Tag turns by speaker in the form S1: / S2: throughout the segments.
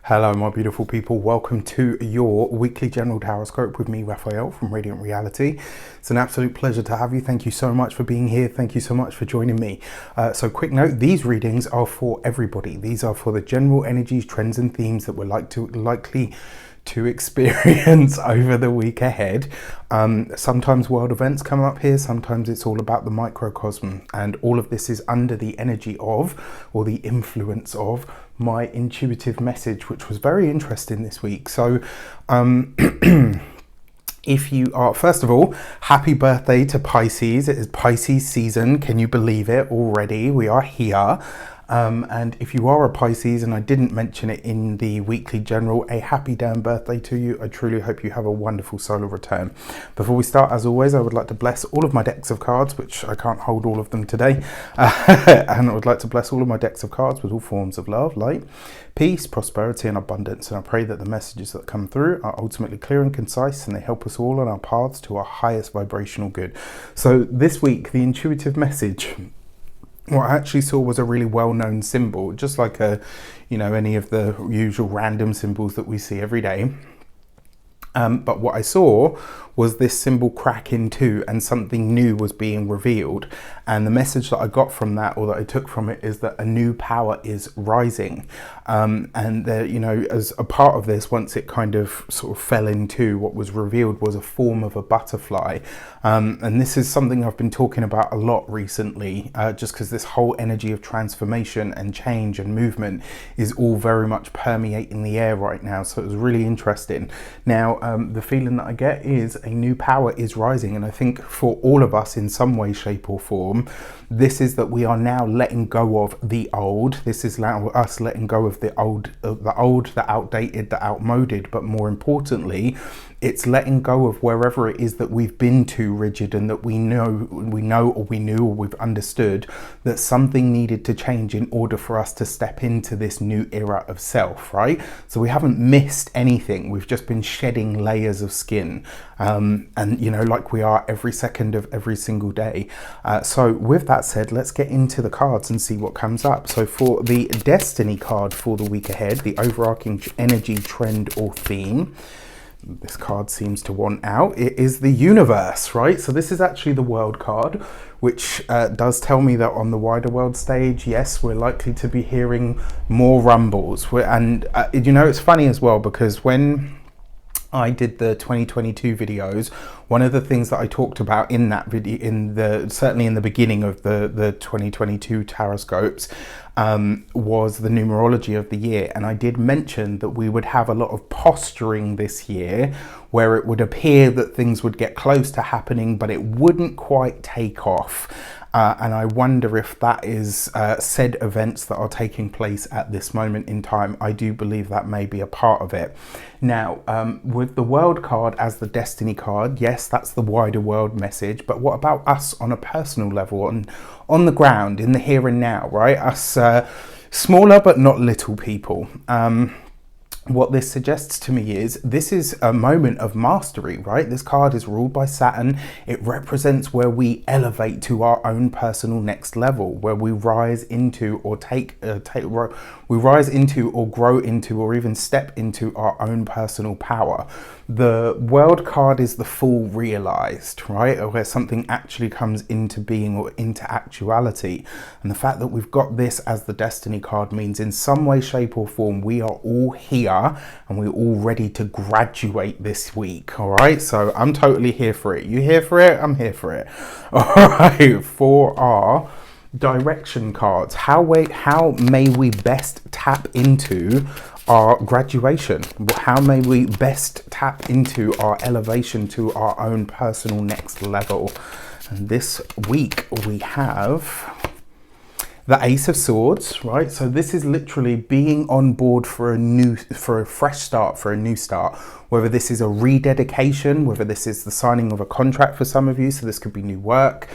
S1: Hello my beautiful people, welcome to your weekly general horoscope with me, Raphael from Reydiant Reality. It's an absolute pleasure to have you. Thank you so much for being here. Thank you so much for joining me. So quick note, these readings are for everybody. These are for the general energies, trends and themes that we're likely to experience over the week ahead. Sometimes world events come up here, sometimes it's all about the microcosm, and all of this is under the energy of, or the influence of, my intuitive message, which was very interesting this week. So if you are, first of all, happy birthday to Pisces. It is Pisces season. Can you believe it already? We are here. And if you are a Pisces, and I didn't mention it in the weekly general, a happy damn birthday to you. I truly hope you have a wonderful solar return. Before we start, as always, I would like to bless all of my decks of cards, which I can't hold all of them today. And I would like to bless all of my decks of cards with all forms of love, light, peace, prosperity and abundance. And I pray that the messages that come through are ultimately clear and concise, and they help us all on our paths to our highest vibrational good. So this week, the intuitive message, what I actually saw was a really well-known symbol, just like any of the usual random symbols that we see every day. But what I saw was this symbol crack in two, and something new was being revealed. And the message that I got from that, or that I took from it, is that a new power is rising. And as a part of this, once it kind of sort of fell into, what was revealed was a form of a butterfly. And this is something I've been talking about a lot recently, just because this whole energy of transformation and change and movement is all very much permeating the air right now. So it was really interesting. Now, the feeling that I get is a new power is rising, and I think for all of us in some way, shape or form, this is that we are now letting go of the old. This is now us letting go of the old, the outdated, the outmoded, but more importantly, it's letting go of wherever it is that we've been too rigid, and that we know or we knew or we've understood that something needed to change in order for us to step into this new era of self, right? So we haven't missed anything. We've just been shedding layers of skin, and like we are every second of every single day. So with that said, let's get into the cards and see what comes up. So for the Destiny card for the week ahead, the overarching energy, trend or theme, this card seems to want out. It is the universe, right? So this is actually the world card, which does tell me that on the wider world stage, yes, we're likely to be hearing more rumbles. It's funny as well, because when I did the 2022 videos, one of the things that I talked about in that video, certainly in the beginning of the 2022 taroscopes, was the numerology of the year. And I did mention that we would have a lot of posturing this year, where it would appear that things would get close to happening, but it wouldn't quite take off. And I wonder if that is said events that are taking place at this moment in time. I do believe that may be a part of it. Now, with the world card as the destiny card, yes, that's the wider world message. But what about us on a personal level, on the ground, in the here and now, right? Us smaller but not little people. What this suggests to me is this is a moment of mastery, right? This card is ruled by Saturn. It represents where we elevate to our own personal next level, where we rise into or we rise into or grow into or even step into our own personal power. The world card is the full realized, right? Where something actually comes into being or into actuality. And the fact that we've got this as the destiny card means in some way, shape or form, we are all here and we're all ready to graduate this week. All right. So I'm totally here for it. You here for it? I'm here for it. All right. For our direction cards, how may we best tap into our graduation? How may we best tap into our elevation to our own personal next level? And this week we have the Ace of Swords, right? So this is literally being on board for a fresh start, for a new start. Whether this is a rededication, whether this is the signing of a contract for some of you, so this could be new work.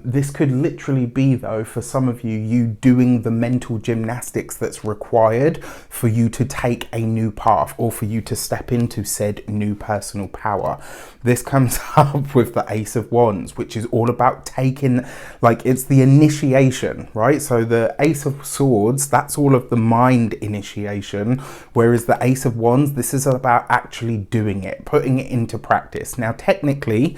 S1: This could literally be, though, for some of you, you doing the mental gymnastics that's required for you to take a new path or for you to step into said new personal power. This comes up with the Ace of Wands, which is all about taking, like, it's the initiation, right? right? So the Ace of Swords, that's all of the mind initiation, whereas the Ace of Wands, this is about actually doing it, putting it into practice. Now, technically,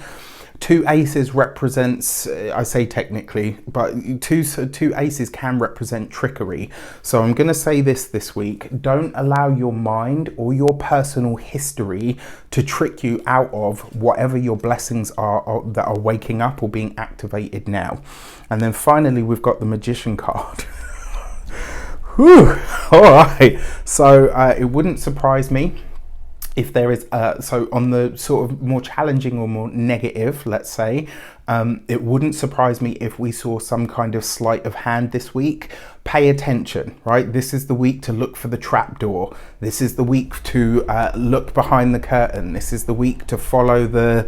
S1: two aces represents, I say technically, but two aces can represent trickery. So I'm going to say this week: don't allow your mind or your personal history to trick you out of whatever your blessings are that are waking up or being activated now. And then finally, we've got the Magician card. Whew. All right. So it wouldn't surprise me if there is, so on the sort of more challenging or more negative, let's say, it wouldn't surprise me if we saw some kind of sleight of hand this week. Pay attention, right? This is the week to look for the trapdoor. This is the week to look behind the curtain. This is the week to follow the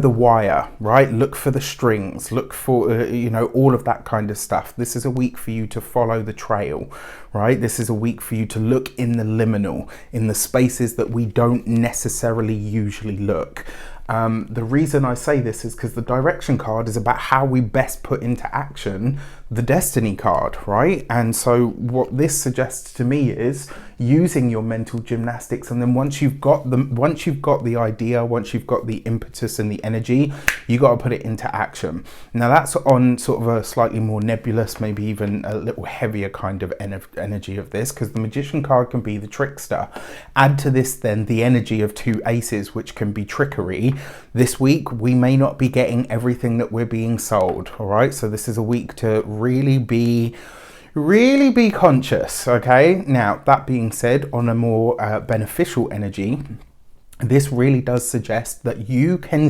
S1: wire, right? Look for the strings, look for, you know, all of that kind of stuff. This is a week for you to follow the trail, right? This is a week for you to look in the liminal, in the spaces that we don't necessarily usually look. The reason I say this is because the direction card is about how we best put into action the destiny card, right? And so what this suggests to me is using your mental gymnastics, and then once you've got the idea, once you've got the impetus and the energy, you got to put it into action. Now that's on sort of a slightly more nebulous, maybe even a little heavier kind of energy of this, because the Magician card can be the trickster. Add to this then the energy of two aces, which can be trickery. This week we may not be getting everything that we're being sold, all right? So this is a week to really be conscious, okay? Now, that being said, on a more beneficial energy, this really does suggest that you can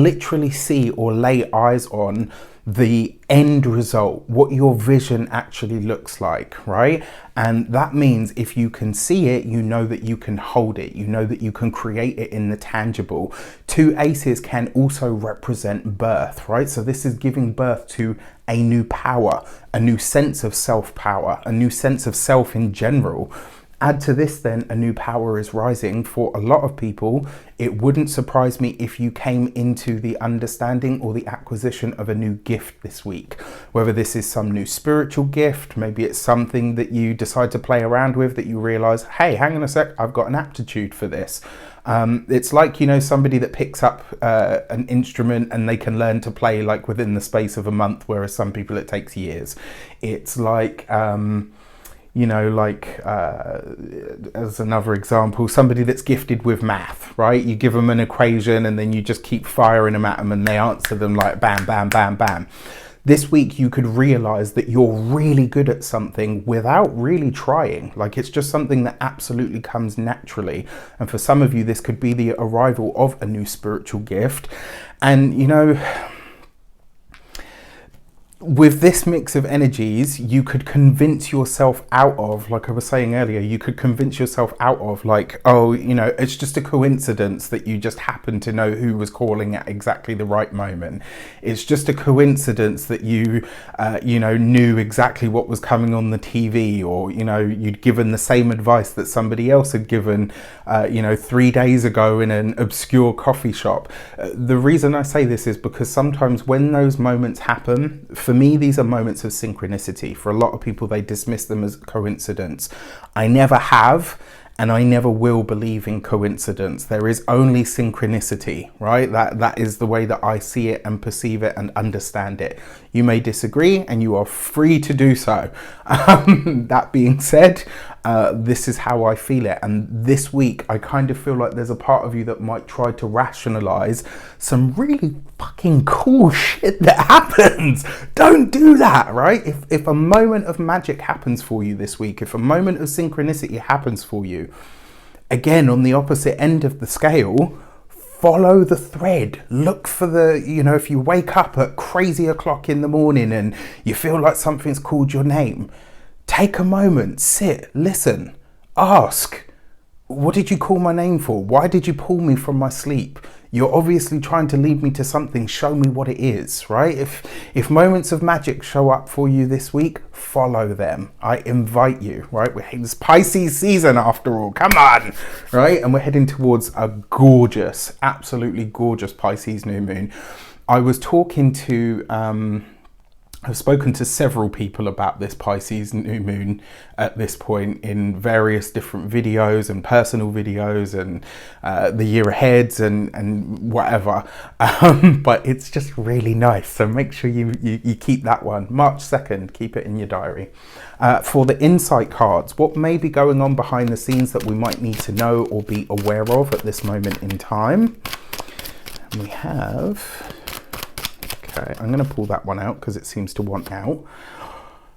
S1: literally see or lay eyes on the end result, what your vision actually looks like, right? And that means if you can see it, you know that you can hold it, you know that you can create it in the tangible. Two aces can also represent birth, right? So this is giving birth to a new power, a new sense of self-power, a new sense of self in general. Add to this then, a new power is rising for a lot of people. It wouldn't surprise me if you came into the understanding or the acquisition of a new gift this week. Whether this is some new spiritual gift, maybe it's something that you decide to play around with that you realize, hey, hang on a sec, I've got an aptitude for this. It's like, you know, somebody that picks up an instrument and they can learn to play like within the space of a month, whereas some people it takes years. It's like, you know, like as another example, somebody that's gifted with math, right? You give them an equation and then you just keep firing them at them and they answer them like bam, bam, bam, bam. This week you could realize that you're really good at something without really trying. Like it's just something that absolutely comes naturally. And for some of you, this could be the arrival of a new spiritual gift. And, you know, with this mix of energies, you could convince yourself out of, like I was saying earlier, you could convince yourself out of like, oh, you know, it's just a coincidence that you just happened to know who was calling at exactly the right moment. It's just a coincidence that you, you know, knew exactly what was coming on the TV, or, you know, you'd given the same advice that somebody else had given, you know, 3 days ago in an obscure coffee shop. The reason I say this is because sometimes when those moments happen, for me, these are moments of synchronicity. For a lot of people, they dismiss them as coincidence. I never have, and I never will believe in coincidence. There is only synchronicity, right? That is the way that I see it and perceive it and understand it. You may disagree, and you are free to do so. That being said, this is how I feel it. And this week, I kind of feel like there's a part of you that might try to rationalize some really fucking cool shit that happens. Don't do that, right? If a moment of magic happens for you this week, if a moment of synchronicity happens for you, again, on the opposite end of the scale, follow the thread. Look for the, you know, if you wake up at crazy o'clock in the morning and you feel like something's called your name, take a moment, sit, listen, ask, what did you call my name for? Why did you pull me from my sleep? You're obviously trying to lead me to something. Show me what it is, right? If moments of magic show up for you this week, follow them. I invite you, right? It's Pisces season after all. Come on, right? And we're heading towards a gorgeous, absolutely gorgeous Pisces new moon. I was talking to, I've spoken to several people about this Pisces new moon at this point in various different videos and personal videos and the year aheads and whatever. But it's just really nice. So make sure you keep that one. March 2nd, keep it in your diary. For the insight cards, what may be going on behind the scenes that we might need to know or be aware of at this moment in time. And we have... Okay, I'm going to pull that one out because it seems to want out.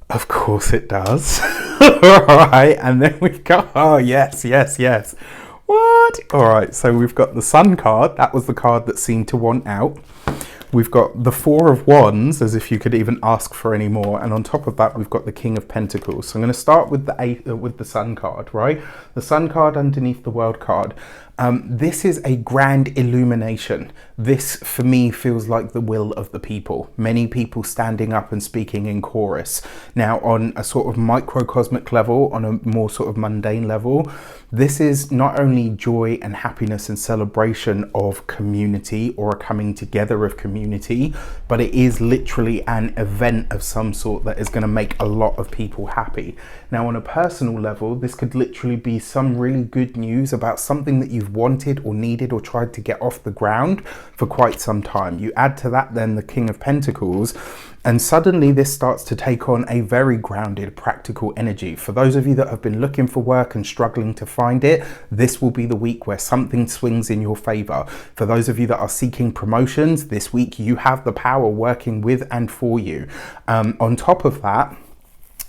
S1: Of course it does. All right, and then we've got, oh yes. What? All right, so we've got the Sun card. That was the card that seemed to want out. We've got the Four of Wands, as if you could even ask for any more. And on top of that, we've got the King of Pentacles. So I'm going to start with the Sun card, right? The Sun card underneath the World card. This is a grand illumination. This, for me, feels like the will of the people. Many people standing up and speaking in chorus. Now, on a sort of microcosmic level, on a more sort of mundane level, this is not only joy and happiness and celebration of community or a coming together of community, but it is literally an event of some sort that is going to make a lot of people happy. Now, on a personal level, this could literally be some really good news about something that you've wanted or needed or tried to get off the ground for quite some time. You add to that then the King of Pentacles, and suddenly this starts to take on a very grounded, practical energy. For those of you that have been looking for work and struggling to find it, this will be the week where something swings in your favor. For those of you that are seeking promotions, this week you have the power working with and for you. On top of that,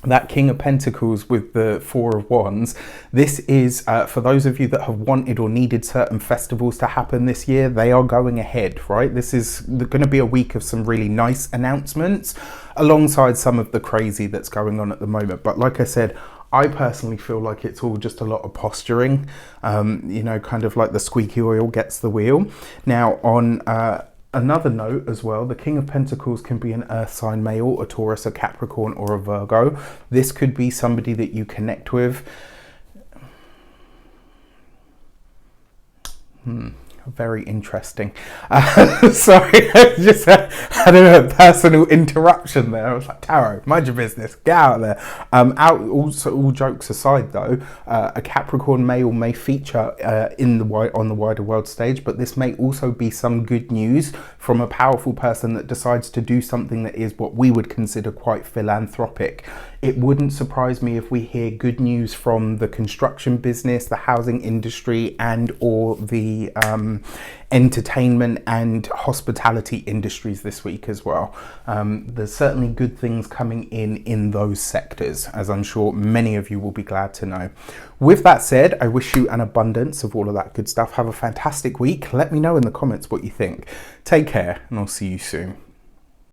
S1: that King of Pentacles with the Four of Wands, this is for those of you that have wanted or needed certain festivals to happen this year, they are going ahead, right? This is going to be a week of some really nice announcements alongside some of the crazy that's going on at the moment. But like I said, I personally feel like it's all just a lot of posturing, you know, kind of like the squeaky oil gets the wheel. Now, on another note as well, the King of Pentacles can be an earth sign male, a Taurus, a Capricorn, or a Virgo. This could be somebody that you connect with. Very interesting. Sorry, I just had a personal interruption there. I was like, Tarot, mind your business, get out of there. Also, all jokes aside though, a Capricorn male may feature on the wider world stage, but this may also be some good news from a powerful person that decides to do something that is what we would consider quite philanthropic. It wouldn't surprise me if we hear good news from the construction business, the housing industry, and or the entertainment and hospitality industries this week as well. There's certainly good things coming in those sectors, as I'm sure many of you will be glad to know. With that said, I wish you an abundance of all of that good stuff. Have a fantastic week. Let me know in the comments what you think. Take care, and I'll see you soon.